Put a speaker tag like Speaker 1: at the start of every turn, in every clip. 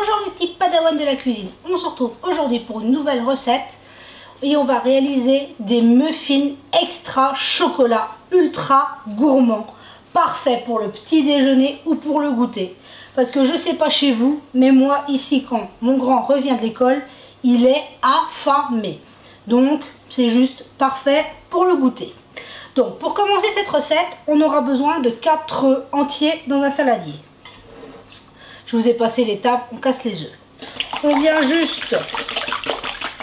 Speaker 1: Bonjour mes petits padawans de la cuisine, on se retrouve aujourd'hui pour une nouvelle recette et on va réaliser des muffins extra chocolat ultra gourmands, parfait pour le petit déjeuner ou pour le goûter. Parce que je sais pas chez vous, mais moi ici quand mon grand revient de l'école, il est affamé. Donc c'est juste parfait pour le goûter. Donc pour commencer cette recette, on aura besoin de 4 œufs entiers dans un saladier. Je vous ai passé l'étape, on casse les œufs. On vient juste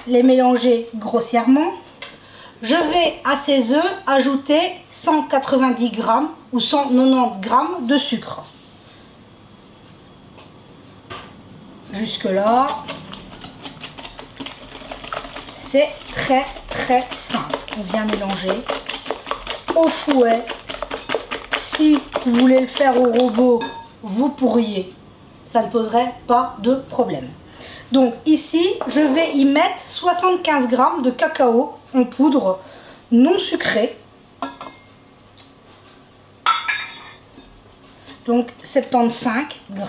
Speaker 1: les mélanger grossièrement. Je vais à ces œufs ajouter 190 g ou 190 g de sucre. Jusque là, c'est très simple. On vient mélanger au fouet. Si vous voulez le faire au robot, vous pourriez. Ça ne poserait pas de problème. Donc ici, je vais y mettre 75 g de cacao en poudre non sucré. Donc 75 g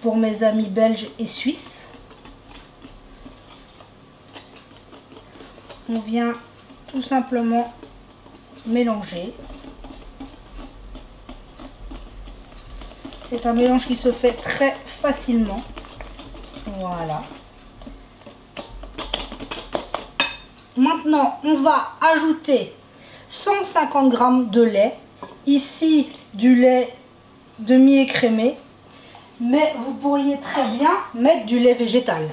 Speaker 1: pour mes amis belges et suisses. On vient tout simplement mélanger. C'est un mélange qui se fait très facilement. Voilà. Maintenant, on va ajouter 150 g de lait. Ici, du lait demi-écrémé. Mais vous pourriez très bien mettre du lait végétal.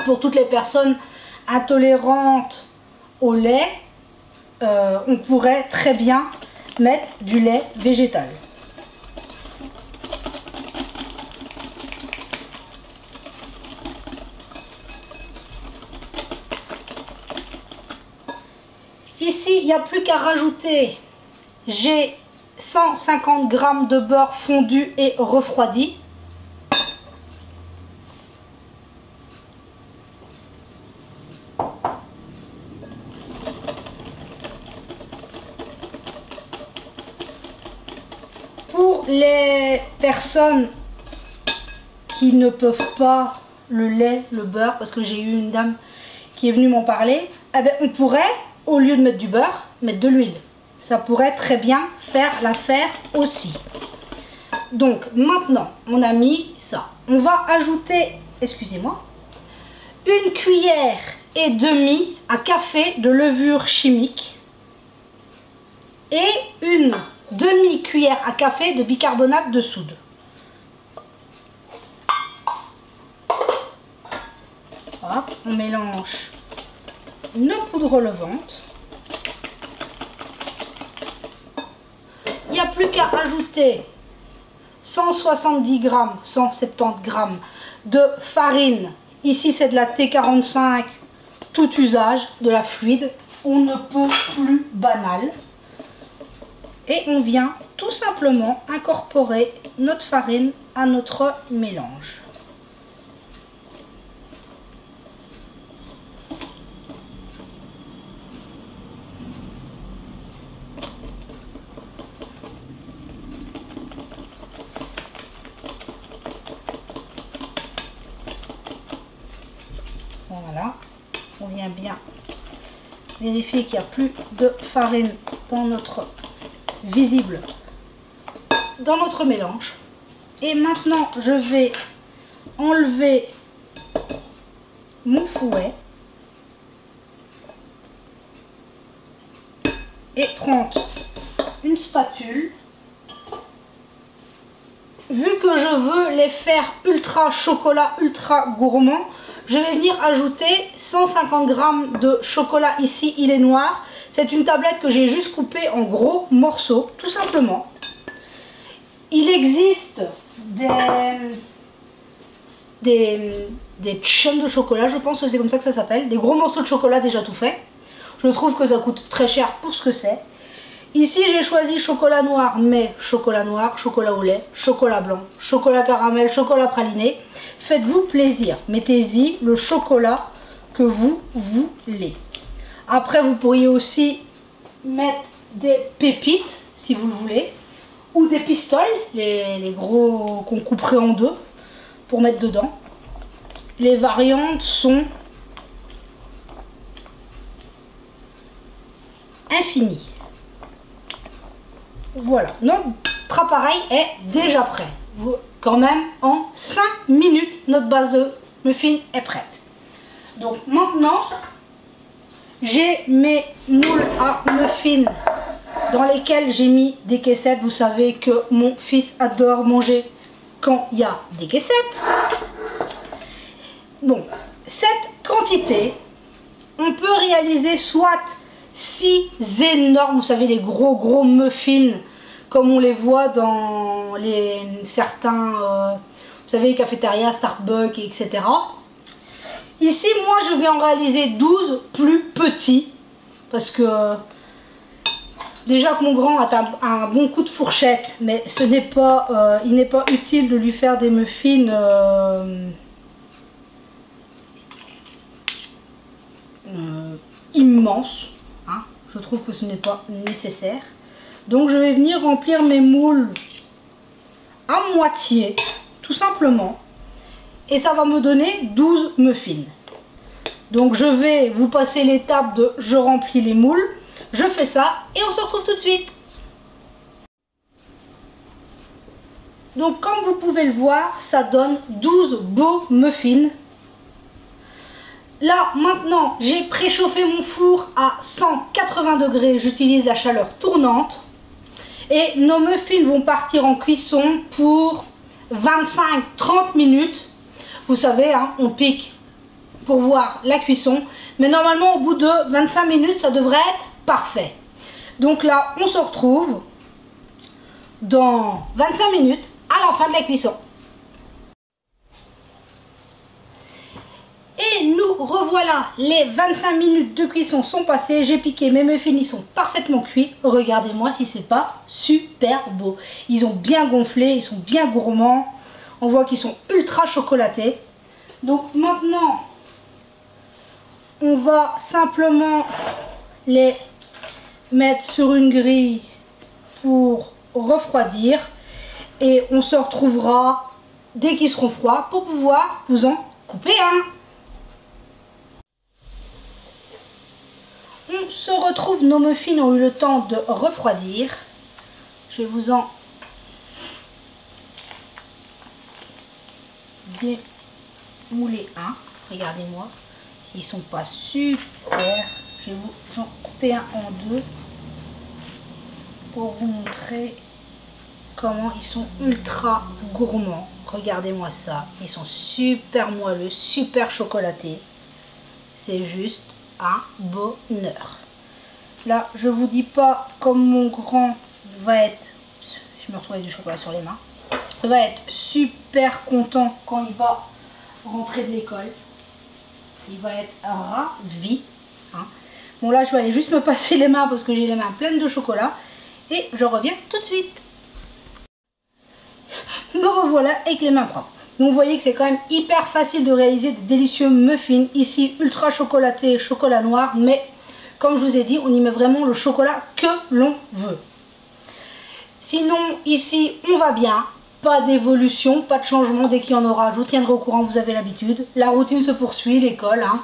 Speaker 1: Pour toutes les personnes intolérantes au lait, on pourrait très bien mettre du lait végétal. Ici, il n'y a plus qu'à rajouter, j'ai 150 g de beurre fondu et refroidi. Pour les personnes qui ne peuvent pas le lait, le beurre, parce que j'ai eu une dame qui est venue m'en parler, eh bien, on pourrait, au lieu de mettre du beurre, mettre de l'huile. Ça pourrait très bien faire l'affaire aussi. Donc maintenant, on a mis ça. On va ajouter, excusez-moi, 1,5 cuillère à café de levure chimique et une demi-cuillère à café de bicarbonate de soude. Hop, on mélange nos poudres levantes. Il n'y a plus qu'à ajouter 170 g, 170 g de farine. Ici, c'est de la T45, tout usage, de la fluide. On ne peut plus banal. Et on vient tout simplement incorporer notre farine à notre mélange. Voilà, on vient bien vérifier qu'il n'y a plus de farine dans notre visible dans notre mélange. Et maintenant, je vais enlever mon fouet et prendre une spatule. Vu que je veux les faire ultra chocolat, ultra gourmand, je vais venir ajouter 150 g de chocolat. Ici, il est noir. C'est une tablette que j'ai juste coupée en gros morceaux, tout simplement. Il existe des chums de chocolat, je pense que c'est comme ça que ça s'appelle. Des gros morceaux de chocolat déjà tout fait. Je trouve que ça coûte très cher pour ce que c'est. Ici, j'ai choisi chocolat noir, mais chocolat noir, chocolat au lait, chocolat blanc, chocolat caramel, chocolat praliné. Faites-vous plaisir. Mettez-y le chocolat que vous voulez. Après, vous pourriez aussi mettre des pépites, si vous le voulez, ou des pistoles, les gros qu'on couperait en deux. pour mettre dedans. Les variantes sont infinies. Voilà, notre appareil est déjà prêt. Quand même, en 5 minutes, notre base de muffins est prête. Donc maintenant, j'ai mes moules à muffins dans lesquels j'ai mis des caissettes. Vous savez que mon fils adore manger quand il y a des caissettes. Bon, cette quantité, on peut réaliser soit 6 énormes, vous savez, les gros muffins, comme on les voit dans certains, vous savez, cafétéria, Starbucks, etc. Ici, moi, je vais en réaliser 12 plus petits, parce que déjà que mon grand a un bon coup de fourchette, mais ce n'est pas, il n'est pas utile de lui faire des muffins immenses. Hein. Je trouve que ce n'est pas nécessaire. Donc je vais venir remplir mes moules à moitié, tout simplement. Et ça va me donner 12 muffins. Donc je vais vous passer l'étape de je remplis les moules. Je fais ça et on se retrouve tout de suite. Donc comme vous pouvez le voir, ça donne 12 beaux muffins. Là maintenant j'ai préchauffé mon four à 180 degrés, j'utilise la chaleur tournante. Et nos muffins vont partir en cuisson pour 25-30 minutes. Vous savez, hein, on pique pour voir la cuisson. Mais normalement au bout de 25 minutes ça devrait être parfait. Donc là on se retrouve dans 25 minutes à la fin de la cuisson. Et nous revoilà, les 25 minutes de cuisson sont passées, j'ai piqué mes muffins, ils sont parfaitement cuits. Regardez-moi si c'est pas super beau. Ils ont bien gonflé, ils sont bien gourmands. On voit qu'ils sont ultra chocolatés. Donc maintenant, on va simplement les mettre sur une grille pour refroidir. Et on se retrouvera dès qu'ils seront froids pour pouvoir vous en couper un. On se retrouve, nos muffins ont eu le temps de refroidir. Je vais vous en démouler un. Regardez-moi, s'ils sont pas super. Je vais vous en couper un en deux pour vous montrer comment ils sont ultra gourmands. Regardez-moi ça, ils sont super moelleux, super chocolatés. C'est juste un bonheur. Là, je vous dis pas comme mon grand va être, je me retrouve avec du chocolat sur les mains, va être super content quand il va rentrer de l'école. Il va être ravi. Hein. Bon là, je vais aller juste me passer les mains parce que j'ai les mains pleines de chocolat et je reviens tout de suite. Me revoilà avec les mains propres. Donc vous voyez que c'est quand même hyper facile de réaliser des délicieux muffins. Ici ultra chocolaté, chocolat noir, mais comme je vous ai dit, on y met vraiment le chocolat que l'on veut. Sinon ici on va bien, pas d'évolution, pas de changement. Dès qu'il y en aura, je vous tiendrai au courant, vous avez l'habitude. La routine se poursuit, l'école, hein.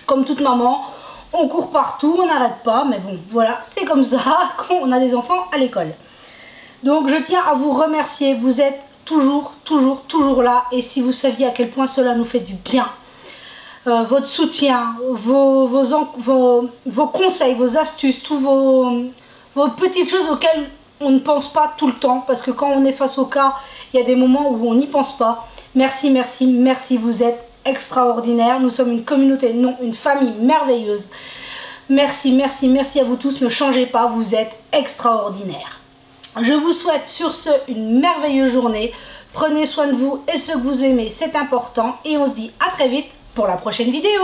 Speaker 1: Comme toute maman, on court partout, on n'arrête pas, mais bon voilà, c'est comme ça qu'on a des enfants à l'école. Donc je tiens à vous remercier, vous êtes toujours là, et si vous saviez à quel point cela nous fait du bien, votre soutien, vos conseils, vos astuces, tous vos petites choses auxquelles on ne pense pas tout le temps, parce que quand on est face au cas, il y a des moments où on n'y pense pas. Merci, merci, merci, vous êtes extraordinaires, nous sommes une communauté, non, une famille merveilleuse. Merci, merci, merci à vous tous, ne changez pas, vous êtes extraordinaires. Je vous souhaite sur ce une merveilleuse journée. Prenez soin de vous et ce que vous aimez, c'est important. Et on se dit à très vite pour la prochaine vidéo.